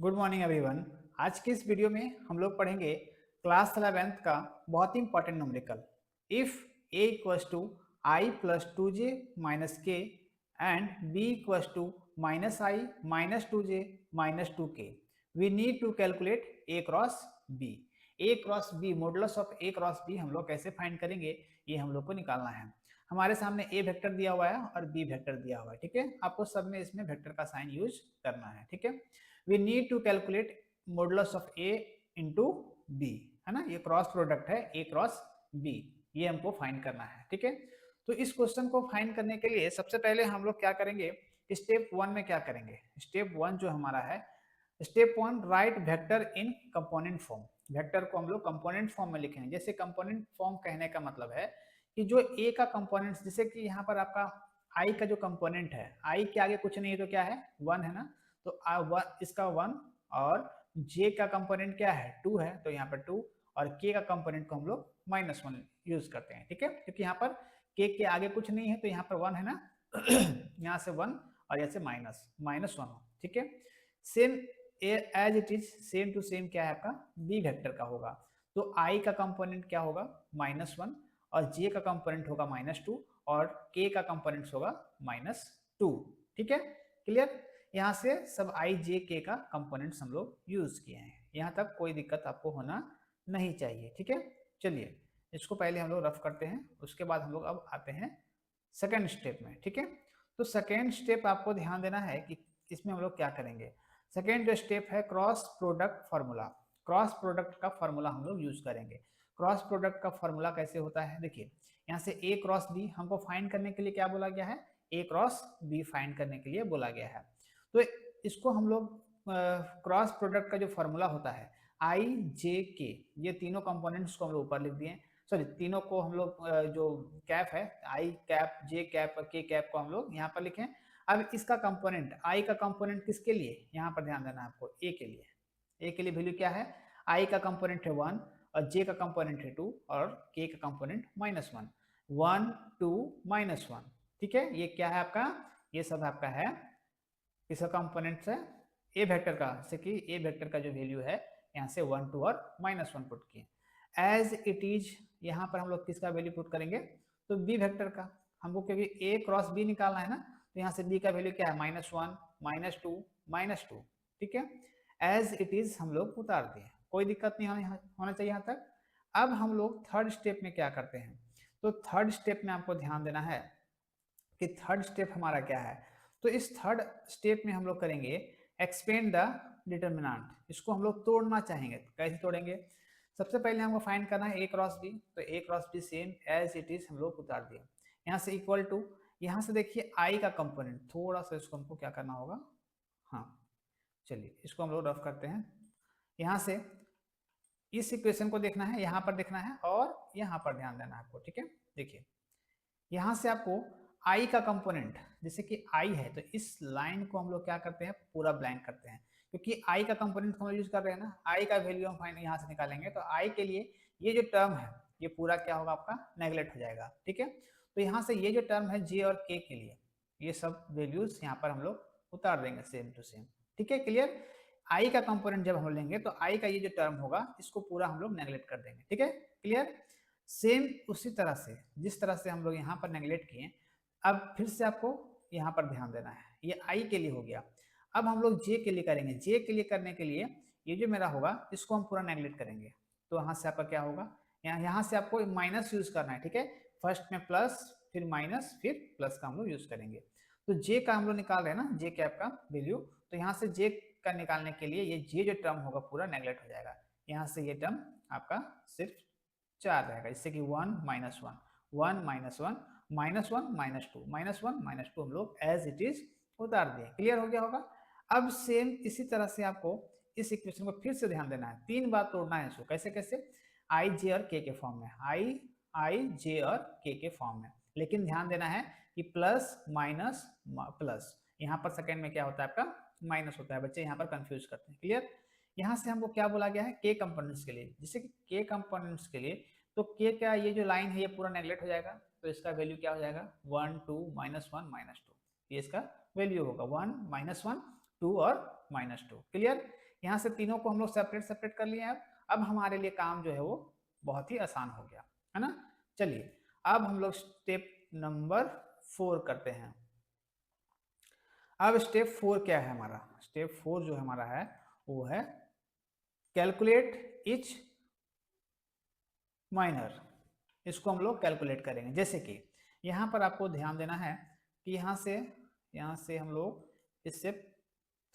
Good morning everyone. आज के इस वीडियो में हम लोग पढ़ेंगे क्लास 11th का बहुत ही important numerical. If a equals to I plus two J minus K and b equals to minus I minus two J minus two K, we need to calculate a cross b। a cross b, modulus of a cross b हम लोग कैसे find करेंगे, ये हम लोग को निकालना है। हमारे सामने a वेक्टर दिया हुआ है और b वेक्टर दिया हुआ है, ठीक है। आपको सब में इसमें वेक्टर का साइन यूज करना है, ठीक है। we need to calculate modulus of a into b, है ना। ये क्रॉस प्रोडक्ट है a क्रॉस b, ये हमको फाइंड करना है, ठीक है। तो इस क्वेश्चन को फाइंड करने के लिए सबसे पहले हम लोग क्या करेंगे, स्टेप वन में क्या करेंगे। स्टेप वन जो हमारा है, स्टेप वन राइट वेक्टर इन कंपोनेंट फॉर्म। वेक्टर को हम लोग कंपोनेंट फॉर्म में लिखेंगे। जैसे कंपोनेंट फॉर्म कहने का मतलब है कि जो a का कंपोनेंट, जैसे कि यहाँ पर आपका i का जो कंपोनेंट है, i के आगे कुछ नहीं है तो क्या है, वन है ना। तो इसका वन, और j का कंपोनेंट क्या है, टू है, तो यहाँ पर टू, और k का कंपोनेंट को हम लोग माइनस वन यूज करते हैं, ठीक है। क्योंकि यहाँ पर k के आगे कुछ नहीं है तो यहाँ पर वन है ना यहाँ से वन और यहाँ से माइनस माइनस वन, ठीक है। Same as it is, same to same क्या है आपका b वेक्टर का होगा। तो i का कंपोनेंट क्या होगा, माइनस वन, और j का कंपोनेंट होगा माइनस टू, और k का कंपोनेंट होगा माइनस टू, ठीक है। क्लियर। यहाँ से सब i j k का कंपोनेंट्स हम लोग यूज किए हैं। यहाँ तक कोई दिक्कत आपको होना नहीं चाहिए, ठीक है। चलिए इसको पहले हम लोग रफ करते हैं, उसके बाद हम लोग अब आते हैं सेकेंड स्टेप में, ठीक है। तो सेकेंड स्टेप आपको ध्यान देना है कि इसमें हम लोग क्या करेंगे। सेकेंड जो स्टेप है cross product formula. Cross product का फार्मूला हम लोग यूज करेंगे। क्रॉस प्रोडक्ट का फार्मूला कैसे होता है, देखिए यहाँ से a क्रॉस b हमको फाइंड करने के लिए क्या बोला गया है, a क्रॉस b फाइंड करने के लिए बोला गया है। तो इसको हम लोग क्रॉस प्रोडक्ट का जो फार्मूला होता है आई जे के, ये तीनों कंपोनेंट्स को हम लोग ऊपर लिख दिए। सॉरी, तीनों को हम लोग जो कैप है, आई कैप जे कैप के कैप को हम लोग यहाँ पर लिखें। अब इसका कंपोनेंट, आई का कंपोनेंट किसके लिए, यहाँ पर ध्यान देना है आपको, ए के लिए। ए के लिए वैल्यू क्या है, आई का कंपोनेंट है वन, और जे का कंपोनेंट है टू, और के का component minus one, one two minus one, ठीक है। ये क्या है आपका, ये सब आपका है किसका कंपोनेंट्स है, ए वेक्टर का। जैसे कि ए वेक्टर का जो वैल्यू है यहाँ से वन टू और माइनस वन पुट किए। एज इट इज यहाँ पर हम लोग किसका वैल्यू पुट करेंगे, तो बी वेक्टर का। हमको क्योंकि ए क्रॉस बी निकालना है ना, तो यहाँ से बी का वैल्यू क्या है, minus one minus two minus two, ठीक है। एज इट इज हम लोग उतार दिए, कोई दिक्कत नहीं होना चाहिए यहाँ तक। अब हम लोग थर्ड स्टेप में क्या करते हैं, तो थर्ड स्टेप में आपको ध्यान देना है कि थर्ड स्टेप हमारा क्या है। तो इस थर्ड स्टेप में हम लोग करेंगे एक्सपेंड द डिटर्मिनेंट। इसको हम लोग तोड़ना चाहेंगे, कैसे तोड़ेंगे। सबसे पहले हमको फाइंड करना है ए क्रॉस बी, तो A cross B same as it is हम लोग उतार दिए। यहाँ से इक्वल टू, यहाँ से देखिए आई का कंपोनेंट, थोड़ा सा इसको हमको क्या करना होगा, हाँ चलिए इसको हम लोग रफ करते हैं। यहाँ से इस इक्वेशन को देखना है, यहाँ पर देखना है, और यहाँ पर ध्यान देना है आपको, ठीक है। देखिए यहाँ से आपको i का कंपोनेंट, जैसे कि i है, तो इस लाइन को हम लोग क्या करते हैं, पूरा ब्लैंक करते हैं। क्योंकि i का कंपोनेंट हम यूज कर रहे हैं ना, i का वैल्यू हम फाइंड यहाँ से निकालेंगे, तो i के लिए ये जो टर्म है ये पूरा क्या होगा आपका, नेगलेक्ट हो जाएगा, ठीक है। तो यहाँ से ये जो टर्म है j और k के लिए, ये सब वैल्यूज यहाँ पर हम लोग उतार देंगे सेम टू सेम, ठीक है। क्लियर। i का कंपोनेंट जब हम लेंगे तो i का ये जो टर्म होगा इसको पूरा हम लोग नेगलेक्ट कर देंगे, ठीक है। क्लियर। सेम उसी तरह से जिस तरह से हम लोग यहाँ पर नेगलेक्ट किए, अब फिर से आपको यहाँ पर ध्यान देना है। ये आई के लिए हो गया, अब हम लोग जे के लिए करेंगे। जे के लिए करने के लिए ये जो मेरा होगा इसको हम पूरा नेगलेक्ट करेंगे। तो यहाँ से आपका क्या होगा, यहाँ से आपको माइनस यूज करना है, ठीक है। फर्स्ट में प्लस, फिर माइनस, फिर प्लस का हम लोग यूज करेंगे। तो जे का हम लोग निकाल रहे हैं ना, जे कैप का वैल्यू, तो यहाँ से जे का निकालने के लिए ये जे जो टर्म होगा पूरा नेगलेक्ट हो जाएगा। यहाँ से ये टर्म आपका सिर्फ चार रहेगा, इससे कि one minus one, one minus one, minus one minus two, minus one minus two हम लोग एज इट इज उतार दिए। क्लियर हो गया होगा। अब सेम इसी तरह से आपको इस इक्वेशन को फिर से ध्यान देना है, तीन बार तोड़ना है इसको। कैसे कैसे, आई जे और के फॉर्म में, आई जे और के फॉर्म में। लेकिन ध्यान देना है कि प्लस माइनस प्लस, यहाँ पर सेकेंड में क्या होता है आपका, माइनस होता है। बच्चे यहाँ पर कंफ्यूज करते हैं। क्लियर। यहाँ से हमको क्या बोला गया है, के कंपोनेंट्स के लिए, जैसे कि के कंपोनेंट्स के लिए, तो के का ये जो लाइन है ये पूरा नेगलेक्ट हो जाएगा, तो इसका वैल्यू क्या हो जाएगा, one two minus one minus two, ये इसका वैल्यू होगा, वन माइनस वन, टू और माइनस टू। क्लियर। यहाँ से तीनों को हम लोग सेपरेट सेपरेट कर लिए। अब हमारे लिए काम जो है वो बहुत ही आसान हो गया है ना। चलिए अब हम लोग स्टेप नंबर 4 करते हैं। अब स्टेप 4 क्या है हमारा? स्टेप 4 जो हमारा है वो है कैलकुलेट ईच माइनर। इसको हम लोग कैलकुलेट करेंगे। जैसे कि यहाँ पर आपको ध्यान देना है कि यहाँ से हम लोग इससे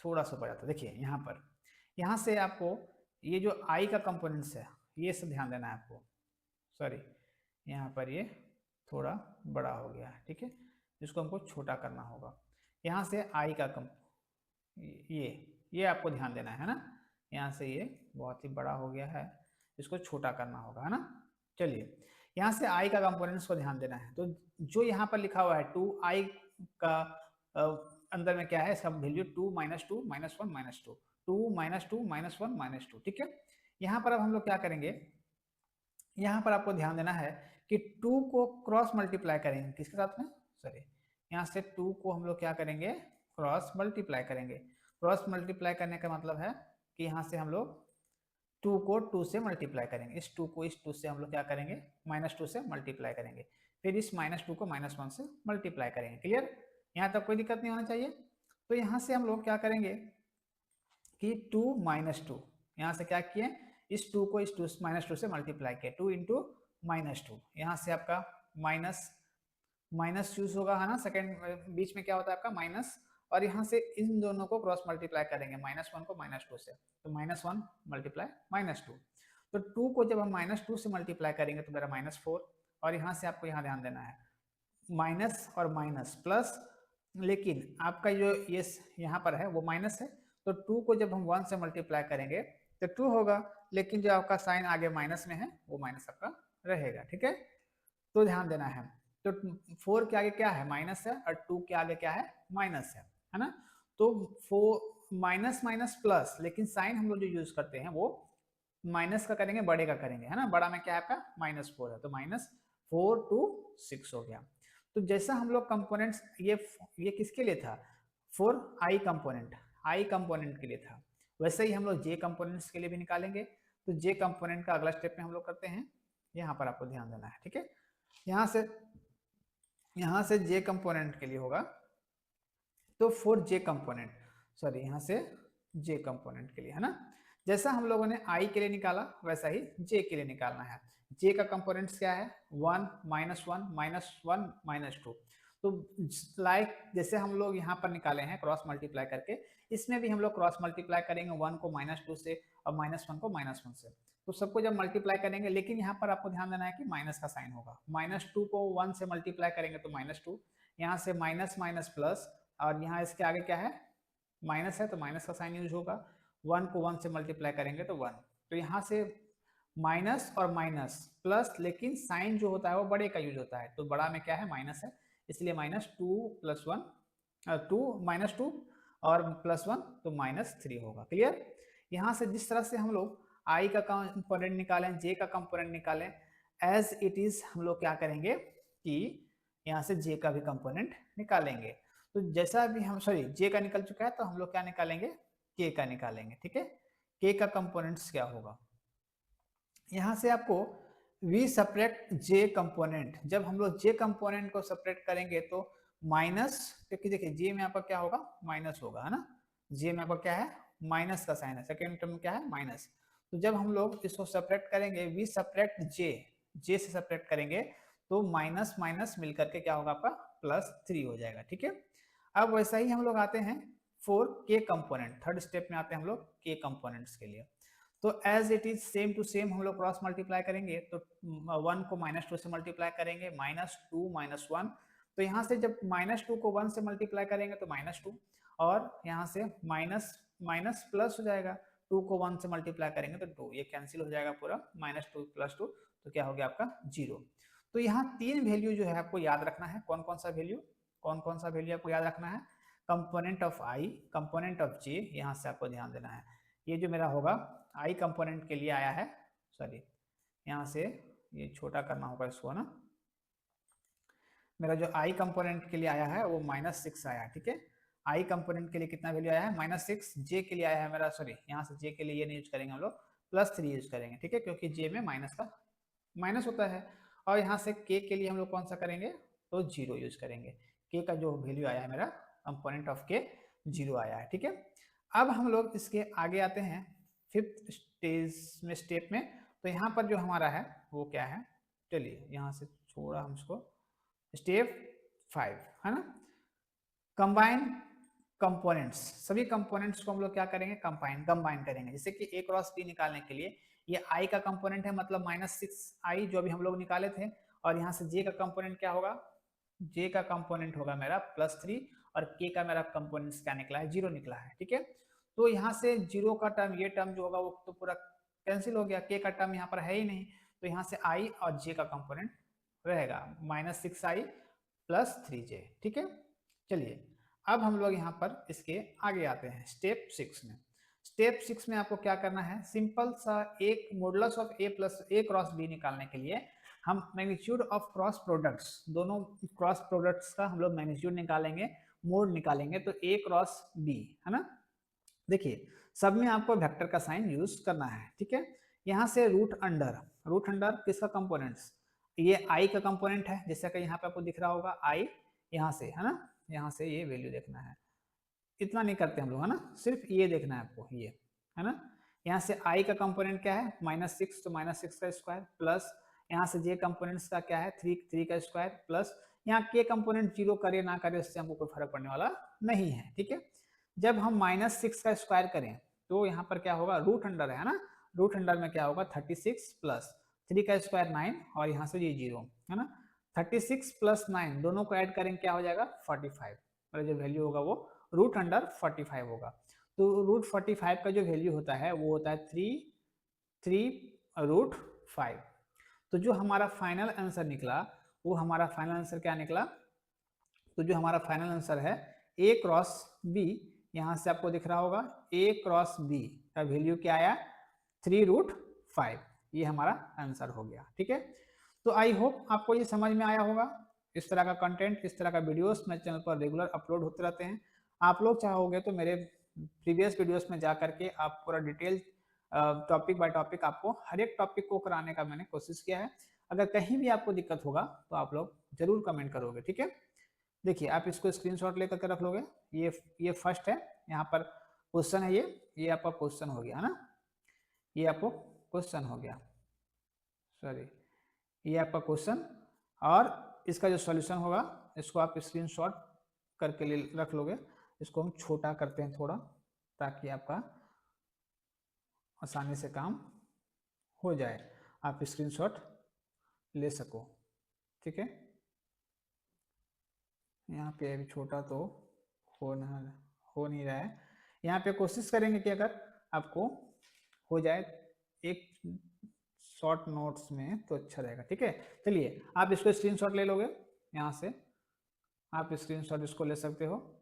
थोड़ा सा बढ़ जाता है। देखिए यहाँ से आपको ये जो आई का कंपोनेंट्स है ये सब ध्यान देना है आपको। सॉरी, यहाँ पर ये थोड़ा बड़ा हो गया है, ठीक है, जिसको हमको छोटा करना होगा। यहाँ से आई का ये आपको ध्यान देना है ना। यहाँ से ये बहुत ही बड़ा हो गया है, इसको छोटा करना होगा, है ना। चलिए यहाँ से आई का कंपोनेंट्स को ध्यान देना है। तो जो यहाँ पर लिखा हुआ है 2i का अंदर में क्या है, इसका वैल्यू 2 - 2 - 1 - 2, 2 - 2 - 1 - 2, ठीक है। यहाँ पर अब हम लोग क्या करेंगे, यहाँ पर आपको ध्यान देना है कि 2 को क्रॉस मल्टीप्लाई करेंगे किसके साथ में, सॉरी, यहाँ से 2 को हम लोग क्या करेंगे, क्रॉस मल्टीप्लाई करेंगे। क्रॉस मल्टीप्लाई करने का मतलब है कि यहाँ से हम लोग 2 को 2 से मल्टीप्लाई करेंगे, इस 2 को इस 2 से हम लोग क्या करेंगे, -2 से मल्टीप्लाई करेंगे, फिर इस -2 को -1 से मल्टीप्लाई करेंगे। क्लियर, यहाँ तक कोई दिक्कत नहीं होना चाहिए। तो यहाँ से हम लोग क्या करेंगे कि 2 - 2, यहाँ से क्या किए, इस 2 को इस -2 से मल्टीप्लाई किया, 2 × -2, यहाँ से आपका माइनस यूज होगा, है ना। सेकंड बीच में क्या होता है आपका माइनस, और यहाँ से इन दोनों को क्रॉस मल्टीप्लाई करेंगे, -1 को -2 से, तो -1 × -2। तो 2 को जब हम -2 से मल्टीप्लाई करेंगे तो मेरा -4, और यहाँ से आपको यहाँ ध्यान देना है माइनस और माइनस प्लस, लेकिन आपका जो ये यहाँ पर है वो माइनस है, तो 2 को जब हम 1 से मल्टीप्लाई करेंगे तो 2 होगा, लेकिन जो आपका साइन आगे माइनस में है वो माइनस आपका रहेगा, ठीक है। तो ध्यान देना है, तो 4 के आगे क्या है, माइनस है, और 2 के आगे क्या है, माइनस है ना। तो 4 माइनस माइनस प्लस, लेकिन साइन हम लोग जो यूज करते हैं वो माइनस का करेंगे, बड़े का करेंगे, है ना। बड़ा में क्या है आपका -4 है, तो -4 to 6 हो गया। तो जैसा हम लोग कंपोनेंट्स ये किसके लिए था, फॉर आई कंपोनेंट के लिए था, वैसे ही हम लोग जे कंपोनेंट्स के लिए भी निकालेंगे। तो जे कंपोनेंट का अगला स्टेप में हम लोग करते हैं, यहाँ पर आपको ध्यान देना है, ठीक है। यहाँ से जे कंपोनेंट के लिए होगा, तो फॉर जे कंपोनेंट, सॉरी, यहाँ से जे कंपोनेंट के लिए, है ना। जैसा हम लोगों ने आई के लिए निकाला वैसा ही जे के लिए निकालना है। जे का कंपोनेंट्स क्या है, 1 - 1 -1 - 2। तो लाइक जैसे हम लोग यहाँ पर निकाले हैं क्रॉस मल्टीप्लाई करके, इसमें भी हम लोग क्रॉस मल्टीप्लाई करेंगे, 1 को -2 से और -1 को -1 से। तो सबको जब मल्टीप्लाई करेंगे, लेकिन यहाँ पर आपको ध्यान देना है कि माइनस का साइन होगा। -2 को 1 से मल्टीप्लाई करेंगे तो -2, यहाँ से माइनस माइनस प्लस, और यहाँ इसके आगे क्या है, माइनस है, तो माइनस का साइन यूज होगा। 1 को 1 से मल्टीप्लाई करेंगे तो 1, तो यहाँ से माइनस और माइनस प्लस, लेकिन साइन जो होता है वो बड़े का यूज होता है, तो बड़ा में क्या है, माइनस है, इसलिए -2 + 1 -2 और +1, तो -3 होगा। क्लियर, यहाँ से जिस तरह से हम लोग आई का कंपोनेंट निकालें, जे का कंपोनेंट निकालें, एज इट इज हम लोग क्या करेंगे कि यहाँ से जे का भी कंपोनेंट निकालेंगे। तो जैसा भी हम, सॉरी, जे का निकल चुका है, तो हम लोग क्या निकालेंगे, के का निकालेंगे, ठीक है। के का कंपोनेंट्स क्या होगा, यहाँ से आपको वी सपरेट जे कंपोनेंट, जब हम लोग जे कंपोनेंट को सेपरेट करेंगे तो माइनस, क्योंकि देखिए जे में आपका क्या होगा, माइनस होगा, है ना। जे में आपका क्या है, माइनस का साइन है, सेकेंड टर्म में क्या है, माइनस। तो जब हम लोग इसको सेपरेट करेंगे, वी सपरेट जे से सेपरेट करेंगे, तो माइनस माइनस मिलकर के क्या होगा आपका +3 हो जाएगा, ठीक है। अब वैसा ही हम लोग आते हैं फॉर के कंपोनेंट, थर्ड स्टेप में आते हैं हम लोग के कंपोनेंट्स के लिए। तो as it is same to same हम लोग क्रॉस मल्टीप्लाई करेंगे, तो 1 को -2 से मल्टीप्लाई करेंगे, -2 - 1, तो यहाँ से जब -2 को 1 से मल्टीप्लाई करेंगे तो -2, और यहाँ से माइनस माइनस प्लस हो जाएगा, 2 को 1 से मल्टीप्लाई करेंगे तो 2, ये कैंसिल हो जाएगा पूरा, -2 + 2, तो क्या हो गया आपका 0। तो यहाँ 3 वैल्यू जो है आपको याद रखना है, कौन कौन सा वैल्यू आपको याद रखना है, component of I, component of J, यहाँ से आपको ध्यान देना है। ये जो मेरा होगा आई कंपोनेंट के लिए आया है, सॉरी, यहाँ से ये छोटा करना होगा इसको ना, मेरा जो आई कंपोनेंट के लिए आया है वो -6 आया, ठीक है। आई कंपोनेंट के लिए कितना वैल्यू आया है -6, जे के लिए आया है मेरा, सॉरी यहाँ से जे के लिए ये नहीं यूज करेंगे हम लोग, +3 यूज करेंगे, ठीक है, क्योंकि जे में माइनस का माइनस होता है। और यहाँ से के लिए हम लोग कौन सा करेंगे, तो 0 यूज करेंगे। के का जो वैल्यू आया है मेरा कंपोनेंट ऑफ के 0 आया है, ठीक है। अब हम लोग इसके आगे आते हैं 5th स्टेप में। तो यहाँ पर जो हमारा है वो क्या है, चलिए यहाँ से छोड़ा हम इसको, स्टेप 5 है ना, कंबाइन कंपोनेंट्स। सभी कंपोनेंट्स को हम लोग क्या करेंगे, कंबाइन करेंगे। जैसे कि a क्रॉस b निकालने के लिए ये i का कंपोनेंट है, मतलब -6i जो अभी हम लोग निकाले थे, और यहाँ से j का कंपोनेंट क्या होगा, j का कंपोनेंट होगा मेरा +3, और k का मेरा कंपोनेंट क्या निकला है, 0 निकला है, ठीक है। तो यहाँ से 0 का टर्म, ये टर्म जो होगा वो तो पूरा कैंसिल हो गया, k का टर्म यहाँ पर है ही नहीं, तो यहाँ से i और j का कंपोनेंट रहेगा -6i + 3j, ठीक है। चलिए अब हम लोग यहाँ पर इसके आगे आते हैं स्टेप 6 में। स्टेप 6 में आपको क्या करना है, सिंपल सा एक modulus of a cross b निकालने के लिए हम मैग्नीट्यूड ऑफ क्रॉस प्रोडक्ट्स, दोनों क्रॉस प्रोडक्ट्स का हम लोग मैग्नीट्यूड निकालेंगे, मोड निकालेंगे, तो a क्रॉस b है ना। देखिए सब में आपको वेक्टर का साइन यूज करना है, ठीक है। यहाँ से रूट अंडर किसका कंपोनेंट्स, ये i का कंपोनेंट है, जैसे कि यहाँ पे आपको दिख रहा होगा i, यहाँ से है ना, यहाँ से ये वैल्यू देखना है, इतना नहीं करते हम लोग है ना, सिर्फ ये देखना है आपको, ये है ना। यहाँ से i का कंपोनेंट क्या है -6, तो -6 का स्क्वायर, प्लस यहाँ से j कंपोनेंट्स का क्या है 3 का स्क्वायर, प्लस यहाँ k कंपोनेंट 0 करे ना करे उससे हमको कोई फर्क पड़ने वाला नहीं है, ठीक है। जब हम -6 का स्क्वायर करें तो यहाँ पर क्या होगा, रूट अंडर है ना, रूट अंडर में क्या होगा 36 प्लस 3 का स्क्वायर 9, और यहाँ से ये 0 है ना, 36 + 9 दोनों को ऐड करेंगे क्या हो जाएगा 45, और जो वैल्यू होगा वो रूट अंडर 45 होगा। तो रूट 45 का जो वैल्यू होता है वो होता है 3√5। तो जो हमारा फाइनल आंसर निकला, वो हमारा फाइनल आंसर क्या निकला, तो जो हमारा फाइनल आंसर है a क्रॉस b, यहाँ से आपको दिख रहा होगा a क्रॉस b का वैल्यू क्या आया 3√5, ये हमारा आंसर हो गया, ठीक है। तो आई होप आपको ये समझ में आया होगा। इस तरह का कंटेंट, इस तरह का वीडियोस मेरे चैनल पर रेगुलर अपलोड होते रहते हैं। आप लोग चाहोगे तो मेरे प्रीवियस वीडियोस में जा करके आप पूरा डिटेल टॉपिक बाय टॉपिक आपको हर एक टॉपिक को कराने का मैंने कोशिश किया है। अगर कहीं भी आपको दिक्कत होगा तो आप लोग जरूर कमेंट करोगे, ठीक है। देखिए आप इसको स्क्रीनशॉट लेकर के रख लोगे, ये फर्स्ट है, यहाँ पर क्वेश्चन है, ये आपका क्वेश्चन हो गया है ना, ये आपको क्वेश्चन हो गया, सॉरी ये आपका क्वेश्चन, और इसका जो सॉल्यूशन होगा इसको आप स्क्रीनशॉट करके रख लोगे। इसको हम छोटा करते हैं थोड़ा, ताकि आपका आसानी से काम हो जाए, आप स्क्रीनशॉट ले सको, ठीक है। यहाँ पे अभी छोटा तो हो नहीं रहा है, यहाँ पे कोशिश करेंगे कि अगर आपको हो जाए एक शॉर्ट नोट्स में तो अच्छा रहेगा, ठीक है। चलिए आप इसको स्क्रीनशॉट ले लोगे, यहाँ से आप स्क्रीनशॉट इसको ले सकते हो।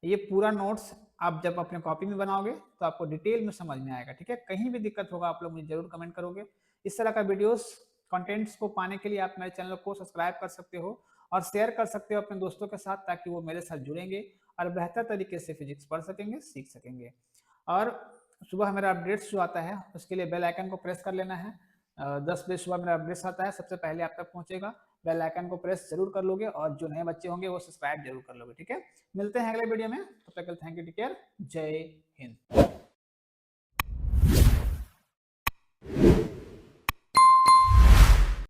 ये पूरा नोट्स आप जब अपने कॉपी में बनाओगे तो आपको डिटेल में समझ में आएगा, ठीक है। कहीं भी दिक्कत होगा आप लोग मुझे जरूर कमेंट करोगे। इस तरह का वीडियोस कंटेंट्स को पाने के लिए आप मेरे चैनल को सब्सक्राइब कर सकते हो और शेयर कर सकते हो अपने दोस्तों के साथ, ताकि वो मेरे साथ जुड़ेंगे और बेहतर तरीके से फिजिक्स पढ़ सकेंगे, सीख सकेंगे। और सुबह मेरा अपडेट्स जो आता है उसके लिए बेल आइकन को प्रेस कर लेना है। 10 बजे सुबह मेरा अपडेट्स आता है, सबसे पहले आप तक पहुंचेगा। बेल आइकन को प्रेस जरूर कर लोगे, और जो नए बच्चे होंगे वो सब्सक्राइब जरूर कर लोगे, ठीक है। मिलते हैं अगले वीडियो में, तब तक के लिए थैंक यू, टेक केयर, जय हिंद।